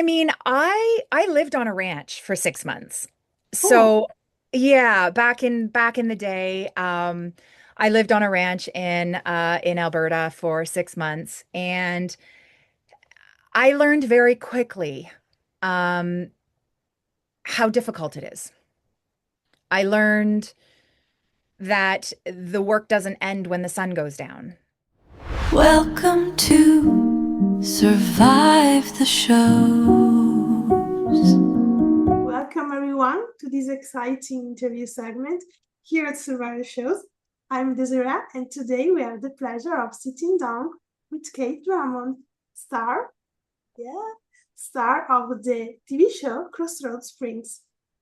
I mean, I lived on a ranch for 6 months. Oh, So yeah, back in the day, I lived on a ranch in Alberta for 6 months, and I learned very quickly um, how difficult it is. I learned that the work doesn't end when the sun goes down. Welcome to Survive the Shows. welcome everyone to this exciting interview segment here at Survivor Shows. I'm Desiree, and today we have the pleasure of sitting down with Kate Drummond, star, yeah, star of the TV show Crossroad Springs.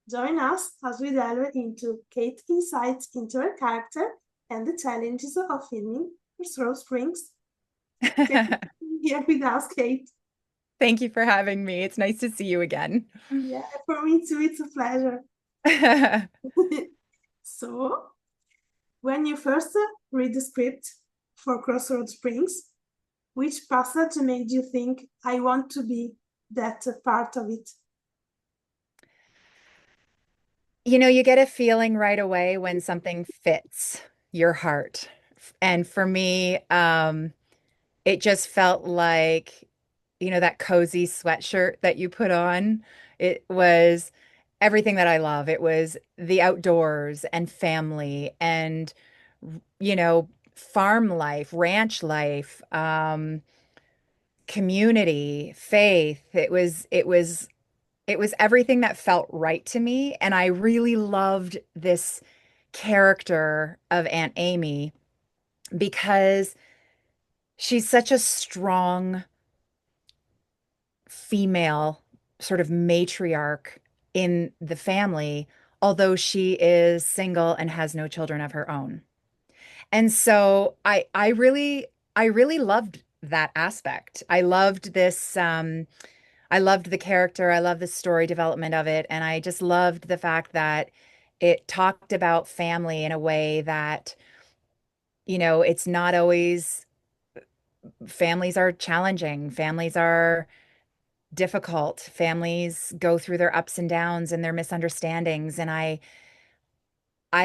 Join us as we delve into Kate's insights into her character and the challenges of filming Crossroad Springs. Thank you for being here with us, Kate. Thank you for having me. It's nice to see you again. Yeah, for me too, it's a pleasure. So, when you first read the script for Crossroad Springs, which passage made you think, I want to be that part of it? You get a feeling right away when something fits your heart. And for me, it just felt like, that cozy sweatshirt that you put on. It was everything that I love. It was the outdoors and family and, farm life, ranch life, community, faith. It was everything that felt right to me. And I really loved this character of Aunt Amy because she's such a strong female sort of matriarch in the family, although she is single and has no children of her own. And so I really loved that aspect. I loved the character, I loved the story development of it, and I just loved the fact that it talked about family in a way that, it's not always families are challenging, families are difficult, families go through their ups and downs and their misunderstandings, and I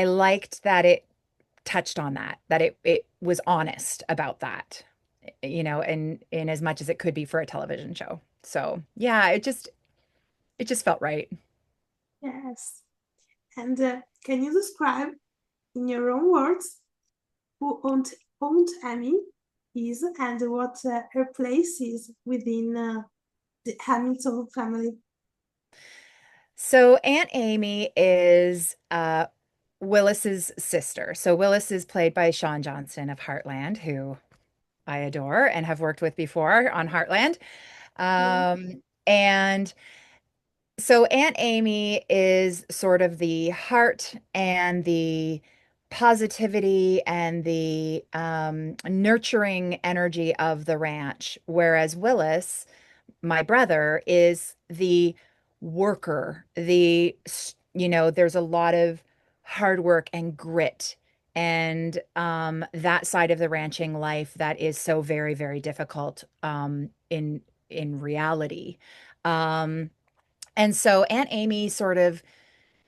liked that it touched on that it was honest about that, and in as much as it could be for a television show. So, yeah, it just felt right. Yes. And can you describe in your own words who Aunt Amy is and what her place is within the Hamilton family? So Aunt Amy is Willis's sister. So Willis is played by Sean Johnston of Heartland, who I adore and have worked with before on Heartland. Yeah. And so Aunt Amy is sort of the heart and the positivity and the nurturing energy of the ranch, whereas Willis, my brother, is the worker, there's a lot of hard work and grit and that side of the ranching life that is so very, very difficult in reality. Um, and so Aunt Amy sort of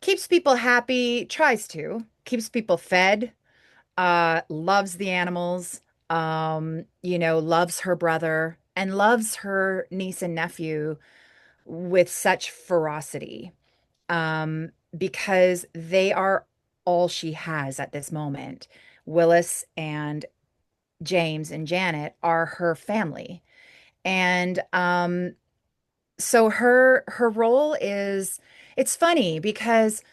keeps people happy, tries to, keeps people fed, loves the animals, loves her brother and loves her niece and nephew with such ferocity, because they are all she has at this moment. Willis and James and Janet are her family. And so her role is it's funny because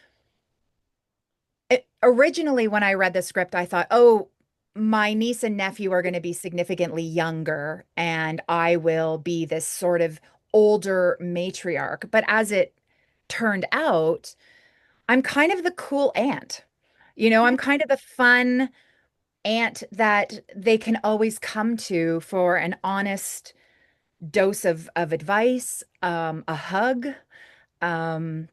originally when I read the script, I thought, oh, my niece and nephew are going to be significantly younger, and I will be this sort of older matriarch. But as it turned out, I'm kind of the cool aunt. I'm kind of the fun aunt that they can always come to for an honest dose of advice, a hug. Um,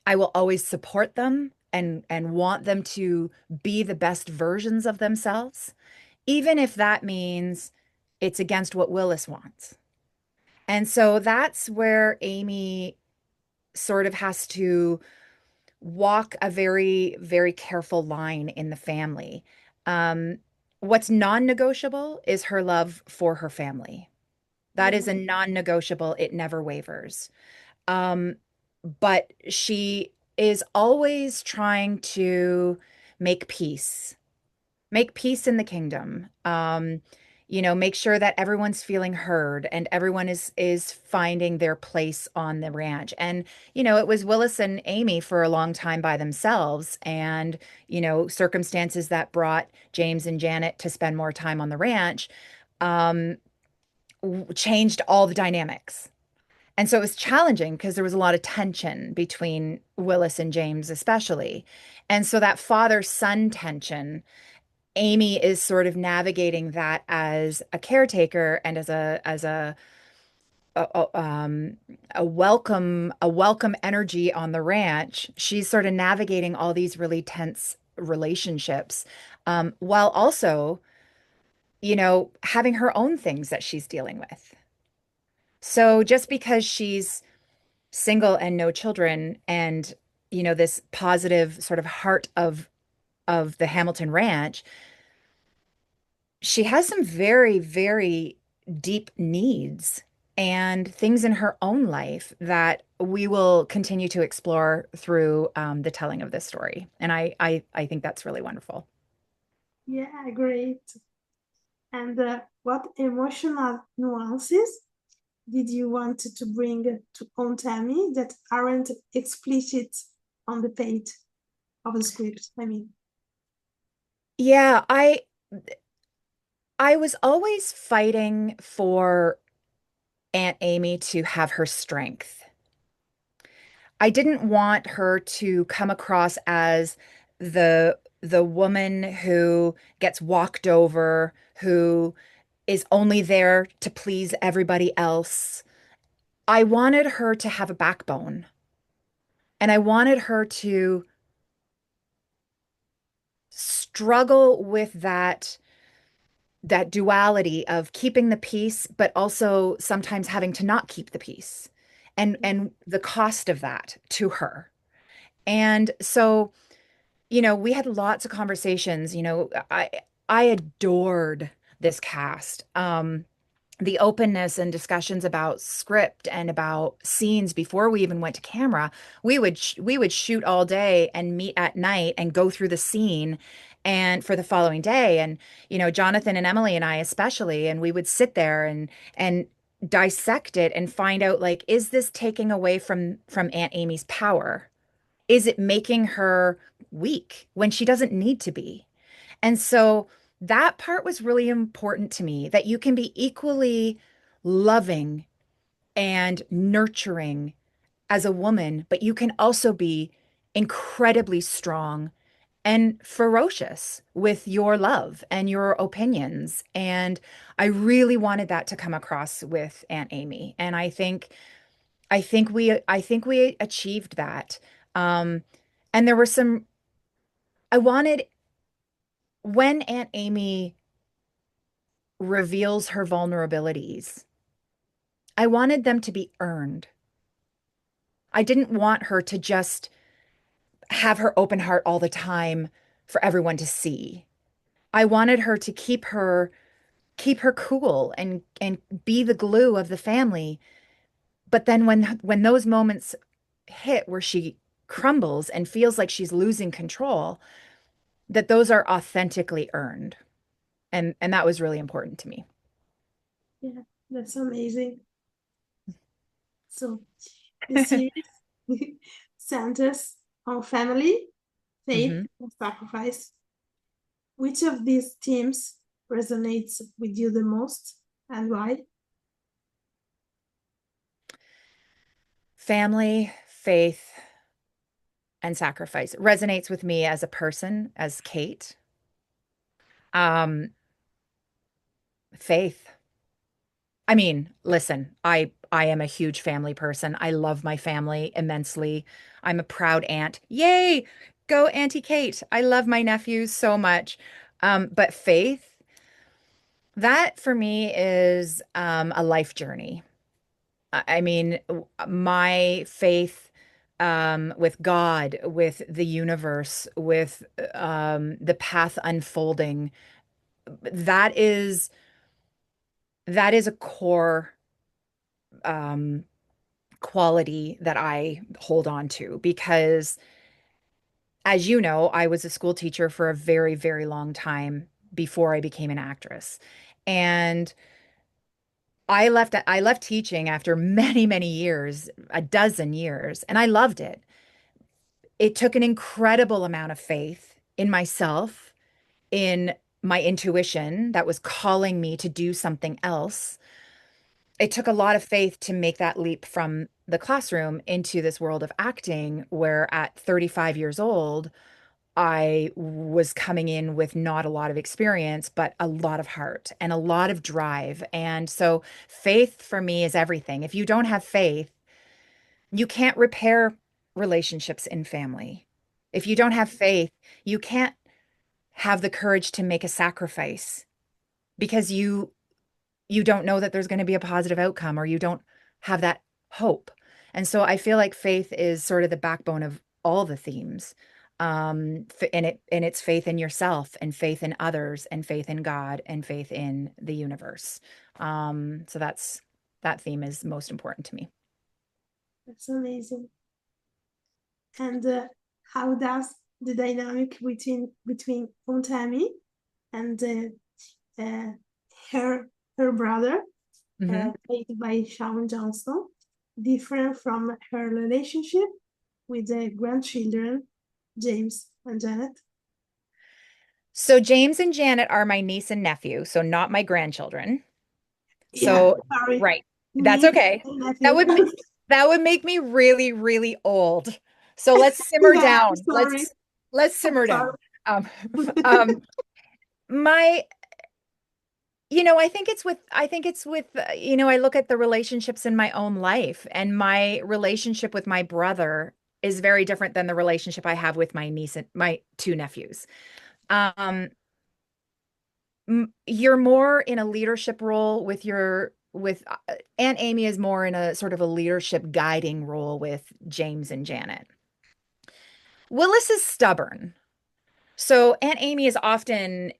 I will always support them and want them to be the best versions of themselves, even if that means it's against what Willis wants. And so that's where Amy sort of has to walk a very, very careful line in the family. Um, what's non-negotiable is her love for her family. That Yeah. is a non-negotiable. It never wavers. Um, but she is always trying to make peace, make peace in the kingdom. Make sure that everyone's feeling heard and everyone is finding their place on the ranch. And it was Willis and Amy for a long time by themselves, and circumstances that brought James and Janet to spend more time on the ranch um, changed all the dynamics. And so it was challenging because there was a lot of tension between Willis and James, especially. And so that father-son tension, Amy is sort of navigating that as a caretaker and as a welcome energy on the ranch. She's sort of navigating all these really tense relationships, while also, having her own things that she's dealing with. So just because she's single and no children and this positive sort of heart of the Hamilton Ranch, she has some very, very deep needs and things in her own life that we will continue to explore through the telling of this story. And I think that's really wonderful. Yeah, great. And what emotional nuances did you want to bring to on Tammy that aren't explicit on the page of the script? I mean, Yeah, I was always fighting for Aunt Amy to have her strength. I didn't want her to come across as the woman who gets walked over, who is only there to please everybody else. I wanted her to have a backbone, and I wanted her to struggle with that duality of keeping the peace, but also sometimes having to not keep the peace, and the cost of that to her. And so we had lots of conversations. I adored this cast. The openness and discussions about script and about scenes before we even went to camera. We would shoot all day and meet at night and go through the scene and for the following day. And Jonathan and Emily and I especially, and we would sit there and dissect it and find out, like, is this taking away from Aunt Amy's power? Is it making her weak when she doesn't need to be? And so that part was really important to me, that you can be equally loving and nurturing as a woman, but you can also be incredibly strong and ferocious with your love and your opinions. And I really wanted that to come across with Aunt Amy. And I think we achieved that. Um, and there were some, I wanted, when Aunt Amy reveals her vulnerabilities, I wanted them to be earned. I didn't want her to just have her open heart all the time for everyone to see. I wanted her to keep her cool and be the glue of the family. But then when those moments hit where she crumbles and feels like she's losing control, that those are authentically earned. And that was really important to me. yeah, that's amazing. So the series centers on family, faith, Hmm. and sacrifice. Which of these themes resonates with you the most and why? Family, faith, and sacrifice resonates with me as a person, as Kate. Um, Faith. I mean, listen, I am a huge family person. I love my family immensely. I'm a proud aunt. Yay! Go Auntie Kate. I love my nephews so much. But faith, that for me is a life journey. I mean, my faith with God, with the universe, with the path unfolding, that is that is a core um, quality that I hold on to because, as you know, I was a school teacher for a very, very long time before I became an actress. And I left teaching after many, many years, a dozen years, and I loved it. It took an incredible amount of faith in myself, in my intuition that was calling me to do something else. It took a lot of faith to make that leap from the classroom into this world of acting, where at 35 years old, I was coming in with not a lot of experience, but a lot of heart and a lot of drive. And so faith for me is everything. If you don't have faith, you can't repair relationships in family. If you don't have faith, you can't have the courage to make a sacrifice because you don't know that there's going to be a positive outcome or you don't have that hope. And so I feel like faith is sort of the backbone of all the themes. And it's faith in yourself and faith in others and faith in God and faith in the universe. So that theme is most important to me. That's amazing. And how does the dynamic between Aunt Amy and uh, her her brother, Mhm. played by Shawn Johnston, different from her relationship with the grandchildren, James and Janet? So James and Janet are my niece and nephew, so not my grandchildren. Yeah, So, sorry, right. That's niece okay. and That nephew. would that would make me really, really old. So let's simmer Yeah, I'm down. sorry. Let's I'm simmer sorry. down. Um, um, my, I think it's with, I look at the relationships in my own life, and my relationship with my brother is very different than the relationship I have with my niece and my two nephews. Um, you're more in a leadership role with Aunt Amy is more in a sort of a leadership guiding role with James and Janet. Willis is stubborn. So Aunt Amy is often,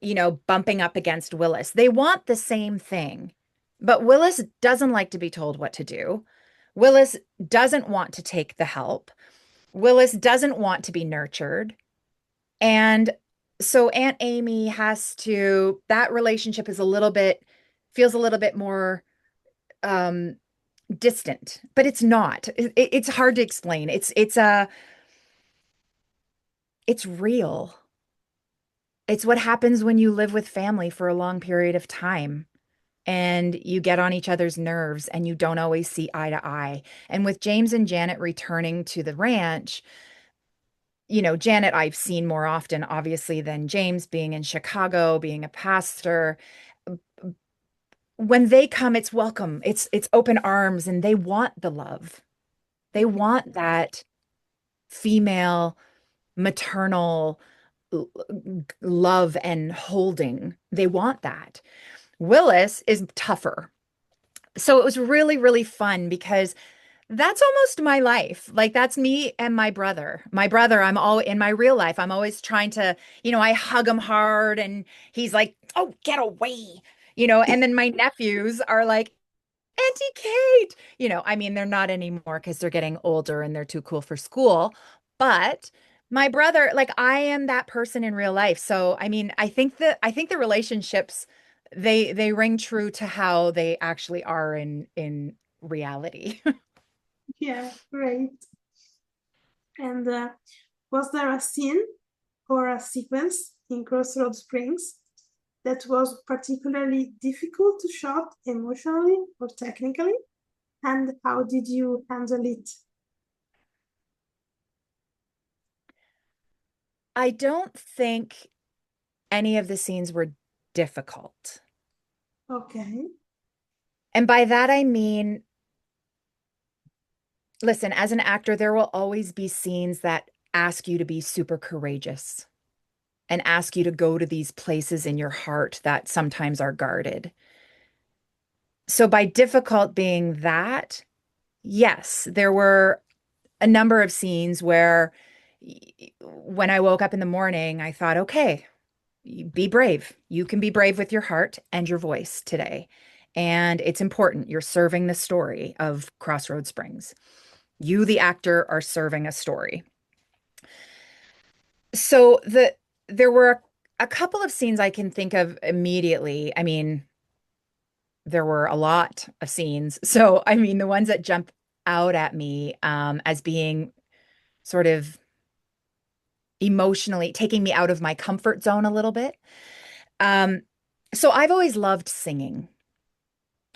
bumping up against Willis. They want the same thing, but Willis doesn't like to be told what to do. Willis doesn't want to take the help. Willis doesn't want to be nurtured. And so Aunt Amy that relationship feels a little bit more um, distant, but it's not. It's hard to explain. It's real. It's what happens when you live with family for a long period of time and you get on each other's nerves and you don't always see eye to eye. And with James and Janet returning to the ranch, Janet I've seen more often, obviously, than James being in Chicago, being a pastor. When they come, it's welcome. It's open arms and they want the love. They want that female maternal love and holding. They want that. Willis is tougher. So it was really, really fun because that's almost my life. Like that's me and my brother. My brother, I'm all in my real life. I'm always trying to, I hug him hard and he's like, "Oh, get away." And then my nephews are like, "Auntie Kate." I mean, they're not anymore because they're getting older and they're too cool for school. But my brother, like I am that person in real life. So, I mean, I think the relationships they ring true to how they actually are in reality. Yeah, great. And was there a scene or a sequence in Crossroad Springs that was particularly difficult to shot emotionally or technically? And how did you handle it? I don't think any of the scenes were difficult. Okay. And by that I mean, listen, as an actor, there will always be scenes that ask you to be super courageous and ask you to go to these places in your heart that sometimes are guarded. So by difficult being that, yes, there were a number of scenes where when I woke up in the morning, I thought, okay, be brave. You can be brave with your heart and your voice today. And it's important. You're serving the story of Crossroad Springs. You, the actor, are serving a story. So there were a couple of scenes I can think of immediately. I mean, there were a lot of scenes. So, I mean, the ones that jump out at me as being sort of emotionally taking me out of my comfort zone a little bit. Um, so I've always loved singing.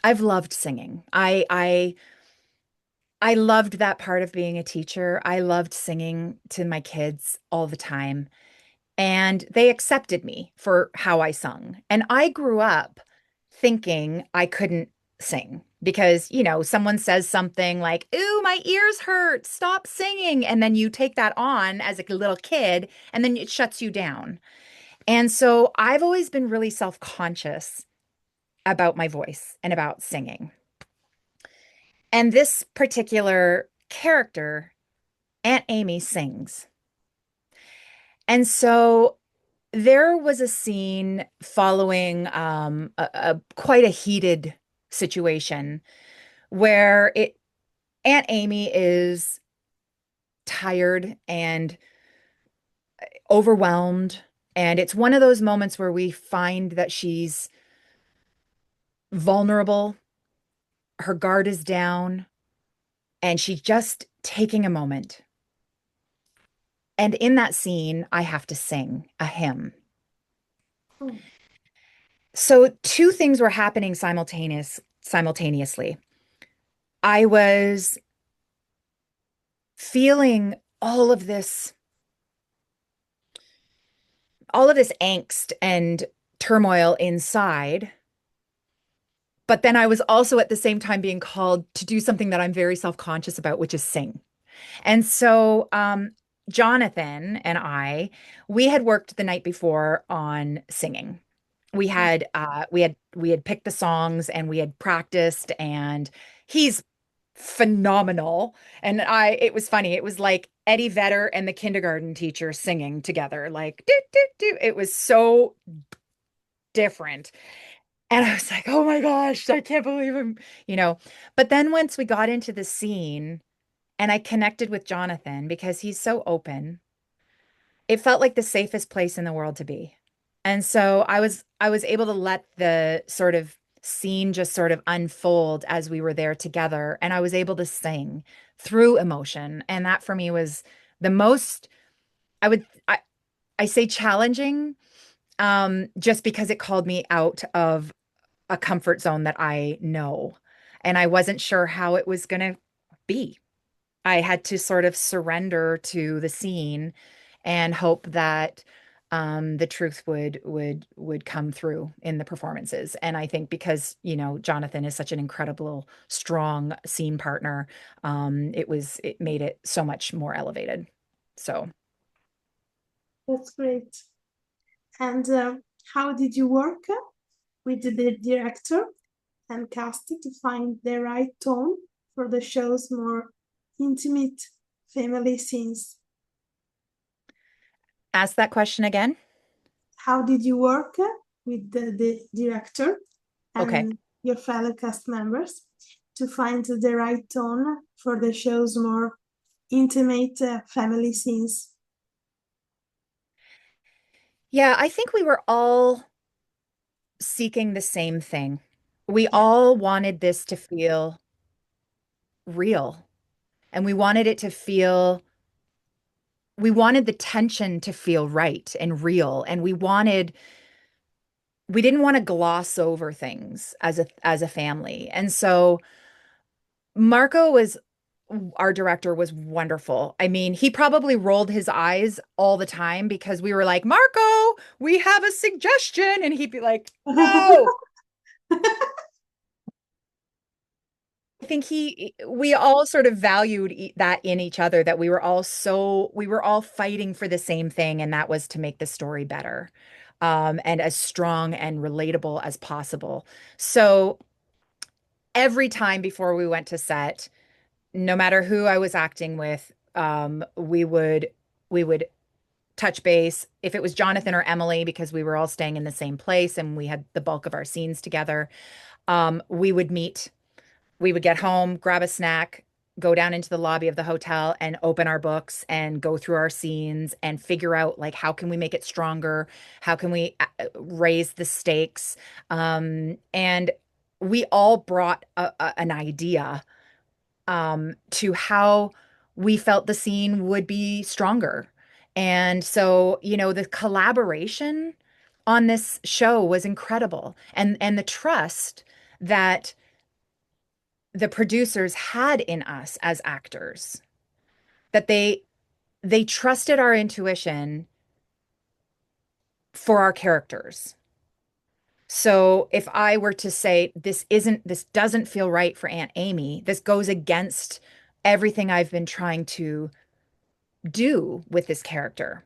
I've loved singing. I loved that part of being a teacher. I loved singing to my kids all the time, and they accepted me for how I sung. And I grew up thinking I couldn't sing because, someone says something like, "Ooh, my ears hurt. Stop singing." And then you take that on as a little kid, and then it shuts you down. And so I've always been really self-conscious about my voice and about singing. And this particular character, Aunt Amy, sings. And so there was a scene following quite a heated situation where Aunt Amy is tired and overwhelmed. And it's one of those moments where we find that she's vulnerable, her guard is down, and she's just taking a moment. And in that scene, I have to sing a hymn. Oh, So two things were happening simultaneously. I was feeling all of this angst and turmoil inside, but then I was also at the same time being called to do something that I'm very self-conscious about, which is sing. And so Jonathan and we had worked the night before on singing. We had picked the songs and we had practiced, and he's phenomenal. And it was funny. It was like Eddie Vedder and the kindergarten teacher singing together, like do do do. It was so different. And I was like, oh my gosh, I can't believe him, you know. But then once we got into the scene and I connected with Jonathan because he's so open, it felt like the safest place in the world to be. And so I was able to let the sort of scene just sort of unfold as we were there together, and I was able to sing through emotion. And that for me was the most I would I say challenging, just because it called me out of a comfort zone that I know. And I wasn't sure how it was going to be. I had to sort of surrender to the scene and hope that the truth would come through in the performances. And I think because, Jonathan is such an incredible, strong scene partner, it made it so much more elevated. So that's great. And how did you work with the director and cast to find the right tone for the show's more intimate family scenes? ask that question again. How did you work with the director Okay. and your fellow cast members to find the right tone for the show's more intimate family scenes? Yeah, I think we were all seeking the same thing. We Yeah. all wanted this to feel real, and we wanted the tension to feel right and real, and we didn't want to gloss over things as a family. And so Marco was our director was wonderful. I mean, he probably rolled his eyes all the time because we were like, "Marco, we have a suggestion." And he'd be like, "No." I think we all sort of valued that in each other, that we were all fighting for the same thing, and that was to make the story better, and as strong and relatable as possible. So every time before we went to set, no matter who I was acting with, we would touch base. If it was Jonathan or Emily, because we were all staying in the same place and we had the bulk of our scenes together, we would meet. We would get home, grab a snack, go down into the lobby of the hotel and open our books and go through our scenes and figure out like how can we make it stronger? How can we raise the stakes? And we all brought an idea to how we felt the scene would be stronger. And so, the collaboration on this show was incredible. And the trust that the producers had in us as actors, that they trusted our intuition for our characters. So if I were to say this doesn't feel right for Aunt Amy, this goes against everything I've been trying to do with this character,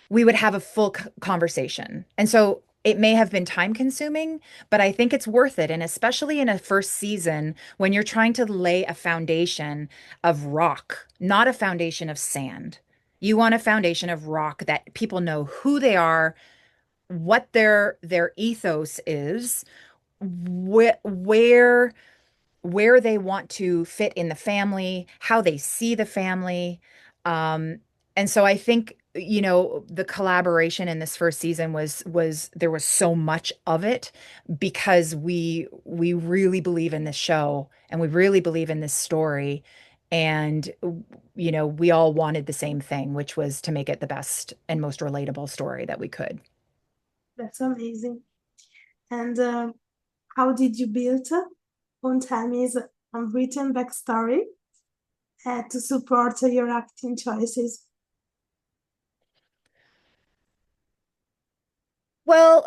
we would have a full conversation. And so it may have been time consuming, but I think it's worth it. And especially in a first season, when you're trying to lay a foundation of rock, not a foundation of sand. You want a foundation of rock that people know who they are, what their ethos is, where they want to fit in the family, how they see the family. Um, and so I think, the collaboration in this first season was there was so much of it because we really believe in this show and we really believe in this story. And, we all wanted the same thing, which was to make it the best and most relatable story that we could. That's amazing. And how did you build on Tammy's unwritten backstory to support your acting choices? Well,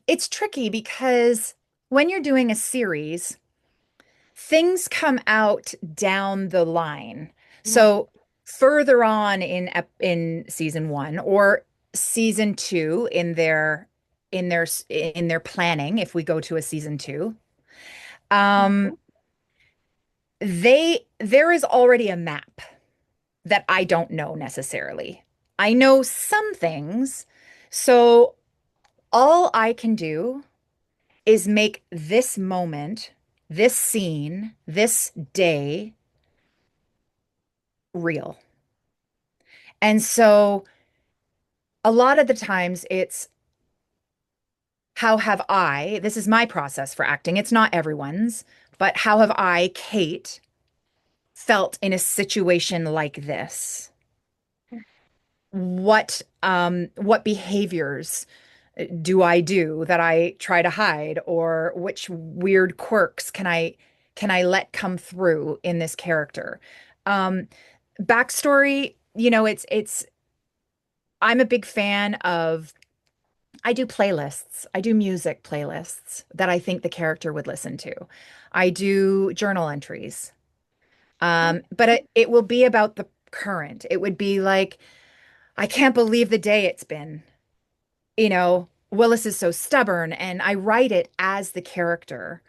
it's tricky because when you're doing a series, things come out down the line. Yeah. So further on in season one or season two in their planning, if we go to a season two, um, there is already a map that I don't know necessarily. I know some things, so all I can do is make this moment, this scene, this day real. And so a lot of the times it's how have I, this is my process for acting, it's not everyone's, but how have I, Kate, felt in a situation like this? What behaviors do I do that I try to hide, or which weird quirks can I let come through in this character? Um, Backstory, it's I'm a big fan of I do playlists. I do music playlists that I think the character would listen to. I do journal entries. But it will be about the current. It would be like, I can't believe the day it's been. Willis is so stubborn, and I write it as the character.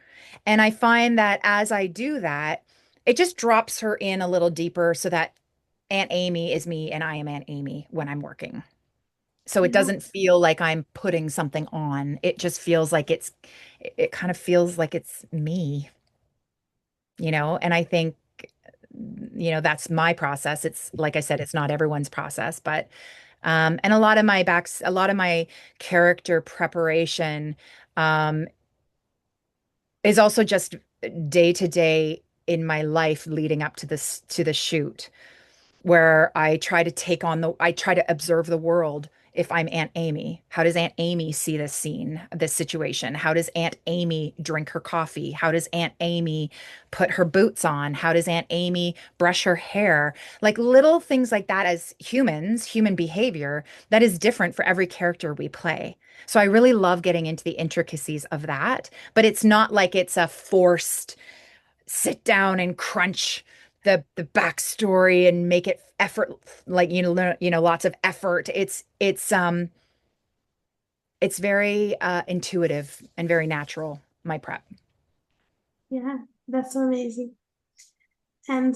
And I find that as I do that, it just drops her in a little deeper so that Aunt Amy is me and I am Aunt Amy when I'm working. So it Yeah. doesn't feel like I'm putting something on. It just feels like it kind of feels like it's me, and I think, that's my process. It's like I said, it's not everyone's process, but and a lot of my character preparation is also just day to day in my life leading up to the shoot, where I try to observe the world. If I'm Aunt Amy, how does Aunt Amy see this scene, this situation? How does Aunt Amy drink her coffee? How does Aunt Amy put her boots on? How does Aunt Amy brush her hair? Like little things like that as humans, human behavior that is different for every character we play. So I really love getting into the intricacies of that, but it's not like it's a forced sit down and crunch the backstory and make it effort like lots of effort. It's very intuitive and very natural, my prep. Yeah, that's amazing. And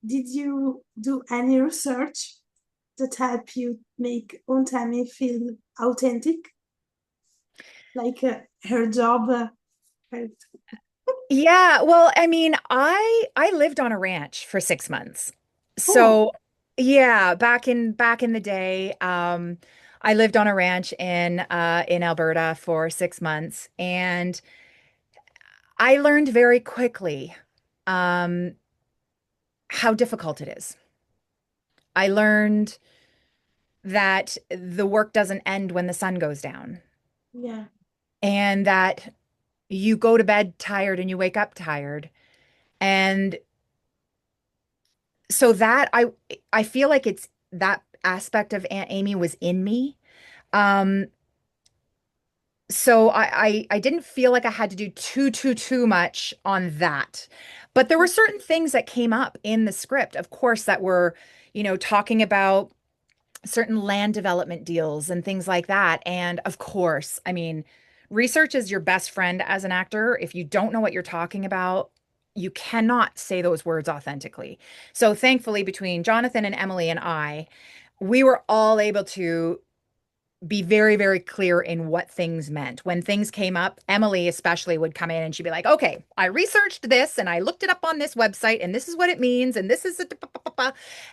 did you do any research that help you make Ontami feel authentic? Like her job. Her- Yeah, well, I mean, I lived on a ranch for 6 months. oh, So yeah, back in the day, I lived on a ranch in Alberta for 6 months, and I learned very quickly um how difficult it is. I learned that the work doesn't end when the sun goes down, yeah, and that you go to bed tired and you wake up tired. And so that I feel like it's that aspect of Aunt Amy was in me. Um, so I didn't feel like I had to do too much on that. But there were certain things that came up in the script, of course, that were, talking about certain land development deals and things like that. And of course, I mean, research is your best friend as an actor. If you don't know what you're talking about, you cannot say those words authentically. So thankfully, between Jonathan and Emily and I, we were all able to be very, very clear in what things meant. When things came up, Emily especially would come in and she'd be like, okay, I researched this and I looked it up on this website and this is what it means and this is and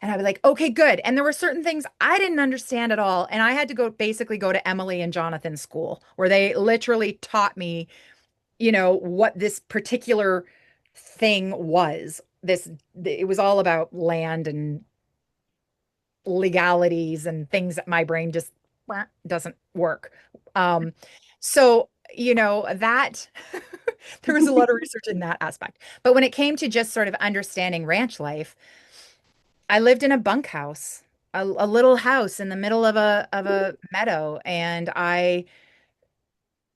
I'd be like, okay, good. And there were certain things I didn't understand at all. And I had to basically go to Emily and Jonathan's school where they literally taught me, what this particular thing was. It was all about land and legalities and things that my brain just doesn't work. Um, so, that there was a lot of research in that aspect. But when it came to just sort of understanding ranch life, I lived in a bunkhouse, a little house in the middle of a meadow, and I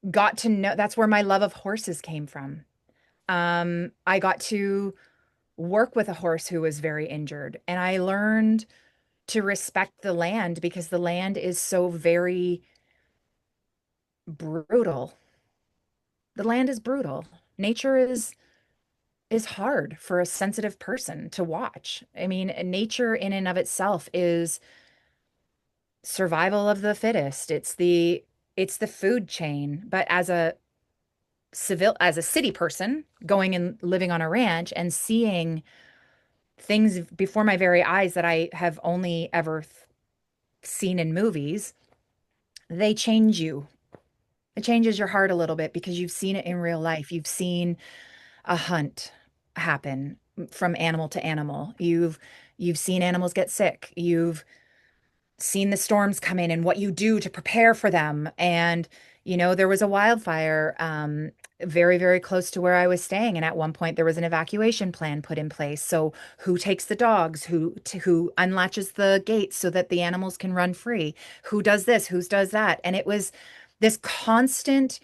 got to know that's where my love of horses came from. I got to work with a horse who was very injured, and I learned to respect the land because the land is so very brutal. The land is brutal. Nature is hard for a sensitive person to watch. I mean, nature in and of itself is survival of the fittest. It's the food chain. But as a city person going and living on a ranch and seeing things before my very eyes that I have only ever seen in movies, they change you. It changes your heart a little bit because you've seen it in real life. You've seen a hunt happen from animal to animal. You've seen animals get sick. You've seen the storms come in and what you do to prepare for them. And, there was a wildfire very, very close to where I was staying. And at one point there was an evacuation plan put in place. So who takes the dogs? Who unlatches the gates so that the animals can run free? Who does this? Who does that? And it was this constant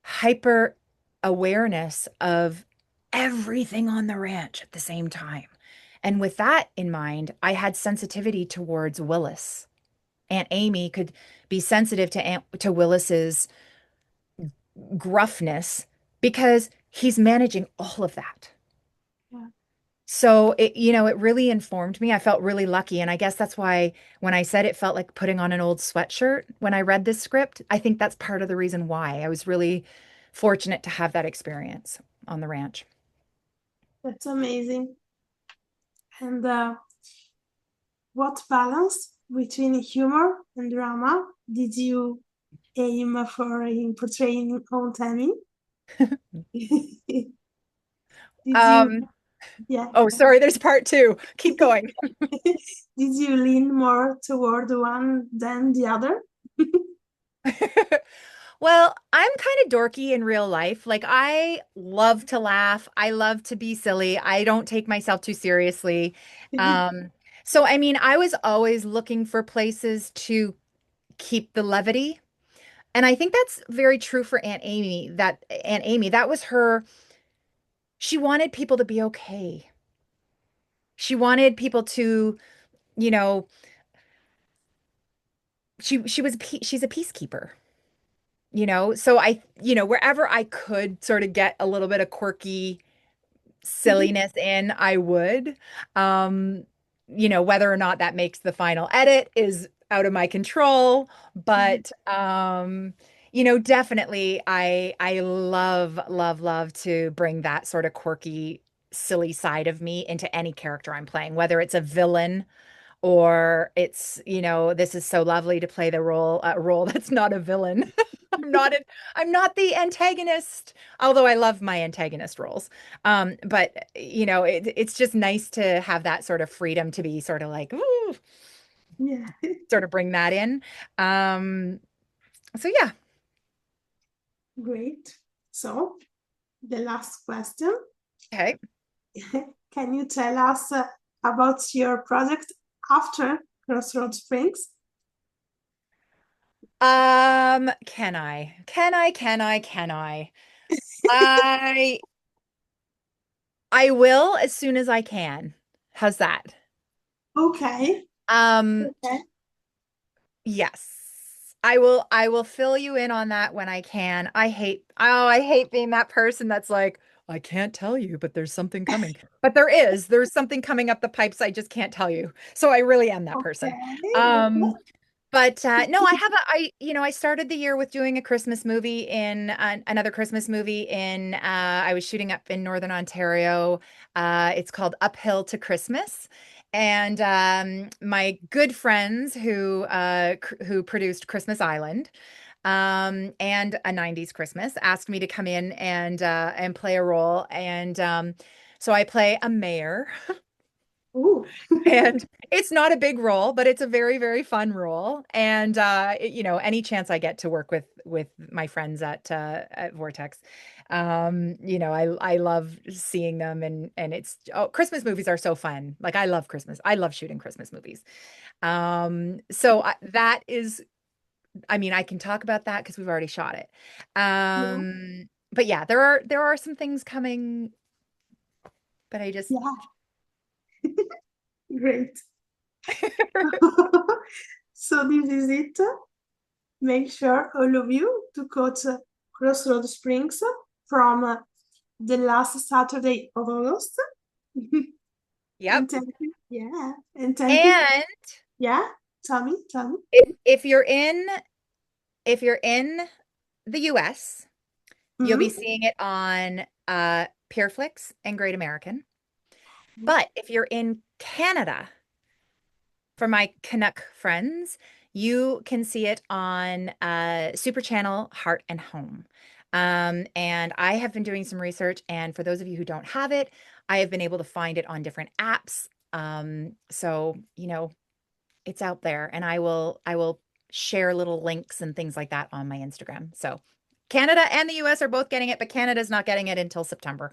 hyper awareness of everything on the ranch at the same time. And with that in mind, I had sensitivity towards Willis. Aunt Amy could be sensitive to Willis's gruffness because he's managing all of that. yeah. So it really informed me. I felt really lucky. And I guess that's why when I said it felt like putting on an old sweatshirt when I read this script, I think that's part of the reason why I was really fortunate to have that experience on the ranch. That's amazing. And what balance between humor and drama did you aim for in portraying Ontami? Did you, Um, yeah, oh, sorry, there's part two. Keep going. did you lean more toward one than the other? Well, I'm kind of dorky in real life. Like, I love to laugh. I love to be silly. I don't take myself too seriously. Um, so, I mean, I was always looking for places to keep the levity. And I think that's very true for Aunt Amy, that was she wanted people to be okay. She wanted people to, you know, she's a peacekeeper. So wherever I could sort of get a little bit of quirky silliness in, I would. Um, whether or not that makes the final edit is out of my control, but definitely I love, love, love to bring that sort of quirky, silly side of me into any character I'm playing, whether it's a villain or it's, this is so lovely to play the role, a role that's not a villain. I'm not an, I'm not the antagonist, although I love my antagonist roles. But it's just nice to have that sort of freedom to be sort of like, ooh, Yeah. sort of bring that in. Um, so yeah. Great. So the last question. Okay. Can you tell us about your project after Crossroad Springs? Can I? Can I? Can I? Can I? I I will as soon as I can. How's that? Okay. Um, Okay. yes. I will fill you in on that when I can. I hate being that person that's like, I can't tell you, but there's something coming. But there's something coming up the pipes I just can't tell you. So I really am that person. Okay. Um, But no, I started the year with doing a Christmas movie in another Christmas movie I was shooting up in Northern Ontario. It's called Uphill to Christmas. And my good friends who produced Christmas Island and a 90s Christmas asked me to come in and play a role. And so I play a mayor. Ooh. And it's not a big role, but it's a very, very fun role. And any chance I get to work with my friends at Vortex, I love seeing them and Christmas movies are so fun. Like I love Christmas. I love shooting Christmas movies. That is, I mean, I can talk about that because we've already shot it. Yeah. But yeah, there are some things coming, but I just Yeah. Great. So this is it. Make sure all of you to coach Crossroad Springs from the last Saturday of August. Yep. And thank you. Yeah. And thank you. And Yeah. Tell me. Tell me. if you're in the US, you'll be Mhm. seeing it on Pureflix and Great American. But if you're in Canada, for my Canuck friends, you can see it on Super Channel Heart and Home. And I have been doing some research, and for those of you who don't have it, I have been able to find it on different apps. So it's out there, and I will share little links and things like that on my Instagram. So Canada and the US are both getting it, but Canada's not getting it until September.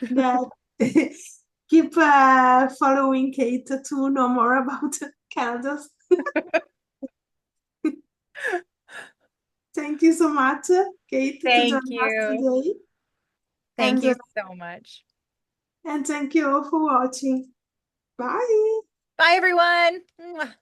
That keep following Kate to know more about Canada. Thank you so much, Kate, to join Thank us you. today. Thank And you so much. and thank you all for watching. Bye. Bye, everyone. Mwah.